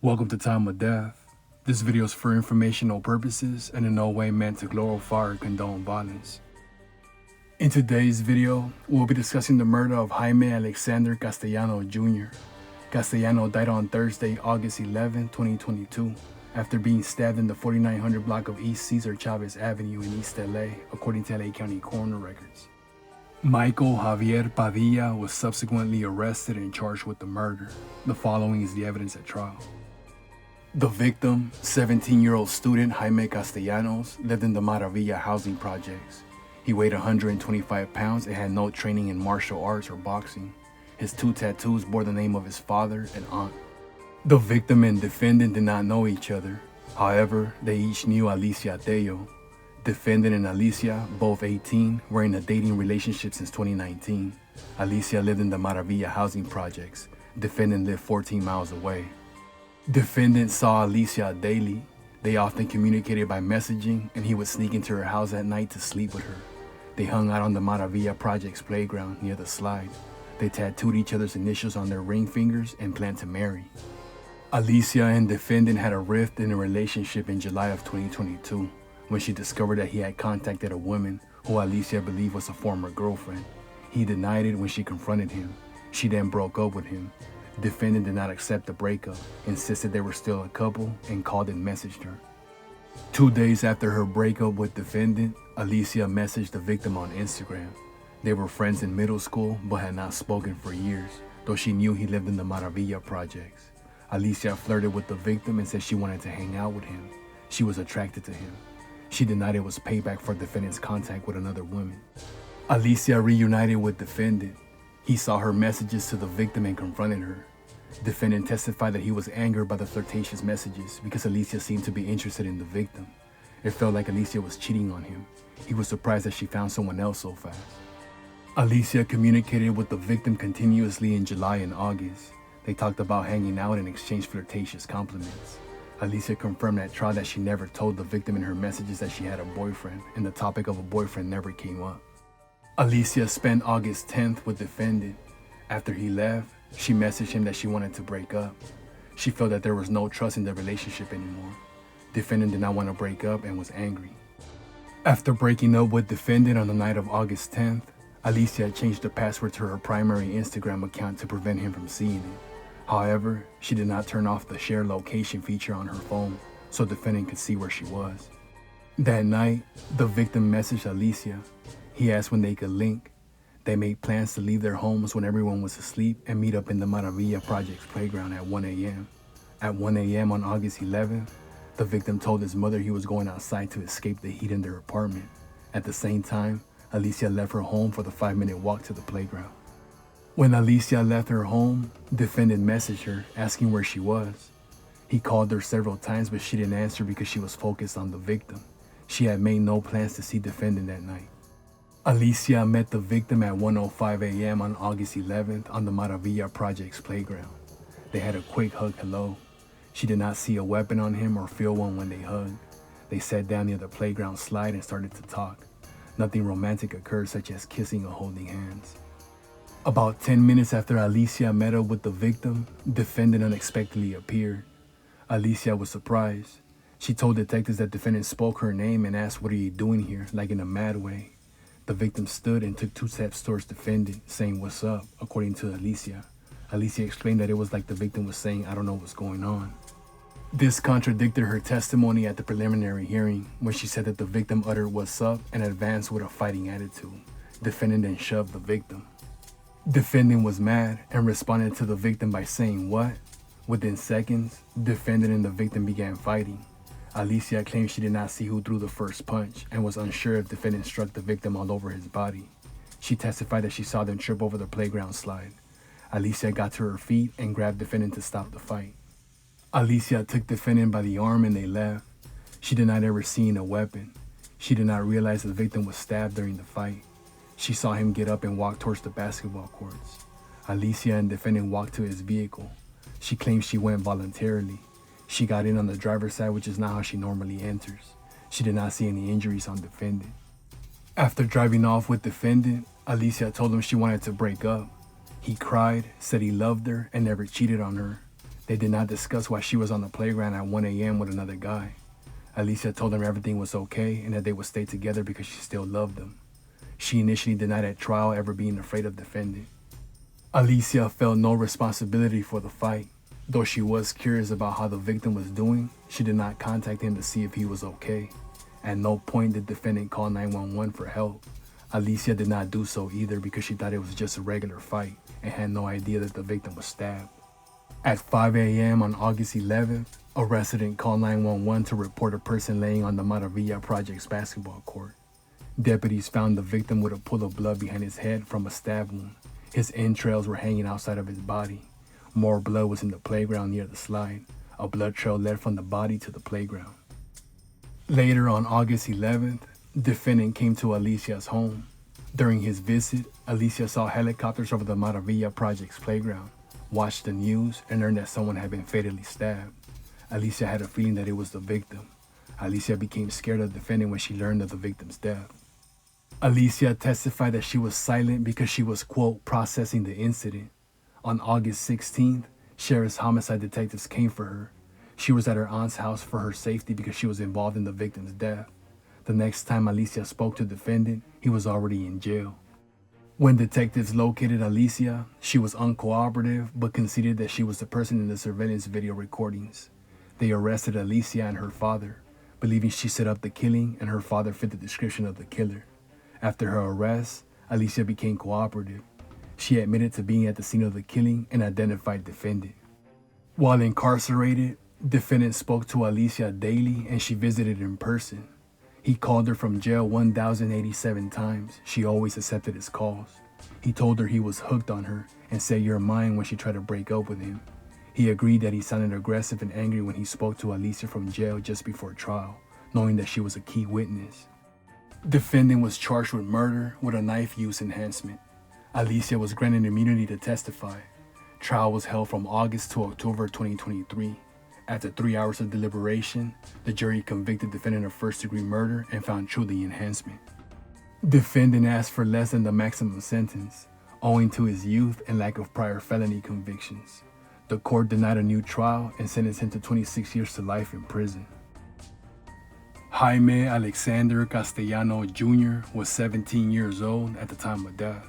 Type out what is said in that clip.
Welcome to Time of Death. This video is for informational purposes and in no way meant to glorify or condone violence. In today's video, we'll be discussing the murder of Jaime Alexander Castellano Jr. Castellano died on Thursday, August 11, 2022, after being stabbed in the 4900 block of East Cesar Chavez Avenue in East LA, according to LA County coroner records. Michael Javier Padilla was subsequently arrested and charged with the murder. The following is the evidence at trial. The victim, 17-year-old student Jaime Castellanos, lived in the Maravilla housing projects. He weighed 125 pounds and had no training in martial arts or boxing. His two tattoos bore the name of his father and aunt. The victim and defendant did not know each other. However, they each knew Alicia Tello. Defendant and Alicia, both 18, were in a dating relationship since 2019. Alicia lived in the Maravilla housing projects. Defendant lived 14 miles away. Defendant saw Alicia daily. They often communicated by messaging, and he would sneak into her house at night to sleep with her. They hung out on the Maravilla Project's playground near the slide. They tattooed each other's initials on their ring fingers and planned to marry. Alicia and defendant had a rift in a relationship in July of 2022 when she discovered that he had contacted a woman who Alicia believed was a former girlfriend. He denied it when she confronted him. She then broke up with him. Defendant did not accept the breakup, insisted they were still a couple, and called and messaged her. 2 days after her breakup with defendant, Alicia messaged the victim on Instagram. They were friends in middle school but had not spoken for years, though she knew he lived in the Maravilla projects. Alicia flirted with the victim and said she wanted to hang out with him. She was attracted to him. She denied it was payback for defendant's contact with another woman. Alicia reunited with defendant. He saw her messages to the victim and confronted her. Defendant testified that he was angered by the flirtatious messages because Alicia seemed to be interested in the victim. It felt like Alicia was cheating on him. He was surprised that she found someone else so fast. Alicia communicated with the victim continuously in July and August. They talked about hanging out and exchanged flirtatious compliments. Alicia confirmed at trial that she never told the victim in her messages that she had a boyfriend, and the topic of a boyfriend never came up. Alicia spent August 10th with defendant. After he left, she messaged him that she wanted to break up. She felt that there was no trust in the relationship anymore. Defendant did not want to break up and was angry. After breaking up with defendant on the night of August 10th, Alicia changed the password to her primary Instagram account to prevent him from seeing it. However, she did not turn off the share location feature on her phone so defendant could see where she was. That night, the victim messaged Alicia. He asked when they could link. They made plans to leave their homes when everyone was asleep and meet up in the Maravilla Project's playground at 1 a.m. At 1 a.m. on August 11th, the victim told his mother he was going outside to escape the heat in their apartment. At the same time, Alicia left her home for the 5-minute walk to the playground. When Alicia left her home, defendant messaged her asking where she was. He called her several times, but she didn't answer because she was focused on the victim. She had made no plans to see defendant that night. Alicia met the victim at 1:05 a.m. on August 11th on the Maravilla Project's playground. They had a quick hug hello. She did not see a weapon on him or feel one when they hugged. They sat down near the playground slide and started to talk. Nothing romantic occurred, such as kissing or holding hands. About 10 minutes after Alicia met up with the victim, defendant unexpectedly appeared. Alicia was surprised. She told detectives that defendant spoke her name and asked, "What are you doing here?" like in a mad way. The victim stood and took 2 steps towards defendant, saying, "What's up?" according to Alicia. Alicia explained that it was like the victim was saying, "I don't know what's going on." This contradicted her testimony at the preliminary hearing, when she said that the victim uttered "What's up?" and advanced with a fighting attitude. Defendant then shoved the victim. Defendant was mad and responded to the victim by saying, "What?" Within seconds, defendant and the victim began fighting. Alicia claimed she did not see who threw the first punch and was unsure if defendant struck the victim all over his body. She testified that she saw them trip over the playground slide. Alicia got to her feet and grabbed defendant to stop the fight. Alicia took defendant by the arm and they left. She denied ever seeing a weapon. She did not realize the victim was stabbed during the fight. She saw him get up and walk towards the basketball courts. Alicia and defendant walked to his vehicle. She claimed she went voluntarily. She got in on the driver's side, which is not how she normally enters. She did not see any injuries on defendant. After driving off with defendant, Alicia told him she wanted to break up. He cried, said he loved her and never cheated on her. They did not discuss why she was on the playground at 1 a.m. with another guy. Alicia told them everything was okay and that they would stay together because she still loved them. She initially denied at trial ever being afraid of defendant. Alicia felt no responsibility for the fight. Though she was curious about how the victim was doing, she did not contact him to see if he was okay. At no point did defendant call 911 for help. Alicia did not do so either because she thought it was just a regular fight and had no idea that the victim was stabbed. At 5 a.m. on August 11th, a resident called 911 to report a person laying on the Maravilla Project's basketball court. Deputies found the victim with a pool of blood behind his head from a stab wound. His entrails were hanging outside of his body. More blood was in the playground near the slide. A blood trail led from the body to the playground. Later on August 11th, defendant came to Alicia's home. During his visit, Alicia saw helicopters over the Maravilla Project's playground, watched the news, and learned that someone had been fatally stabbed. Alicia had a feeling that it was the victim. Alicia became scared of defendant when she learned of the victim's death. Alicia testified that she was silent because she was, quote, processing the incident. On August 16th, Sheriff's homicide detectives came for her. She was at her aunt's house for her safety because she was involved in the victim's death. The next time Alicia spoke to the defendant, he was already in jail. When detectives located Alicia, she was uncooperative but conceded that she was the person in the surveillance video recordings. They arrested Alicia and her father, believing she set up the killing and her father fit the description of the killer. After her arrest, Alicia became cooperative. She admitted to being at the scene of the killing and identified defendant. While incarcerated, defendant spoke to Alicia daily and she visited in person. He called her from jail 1,087 times. She always accepted his calls. He told her he was hooked on her and said you're mine when she tried to break up with him. He agreed that he sounded aggressive and angry when he spoke to Alicia from jail just before trial, knowing that she was a key witness. Defendant was charged with murder with a knife use enhancement. Alicia was granted immunity to testify. Trial was held from August to October 2023. After 3 hours of deliberation, the jury convicted defendant of first-degree murder and found true the enhancement. Defendant asked for less than the maximum sentence, owing to his youth and lack of prior felony convictions. The court denied a new trial and sentenced him to 26 years to life in prison. Jaime Alexander Castellano Jr. was 17 years old at the time of death.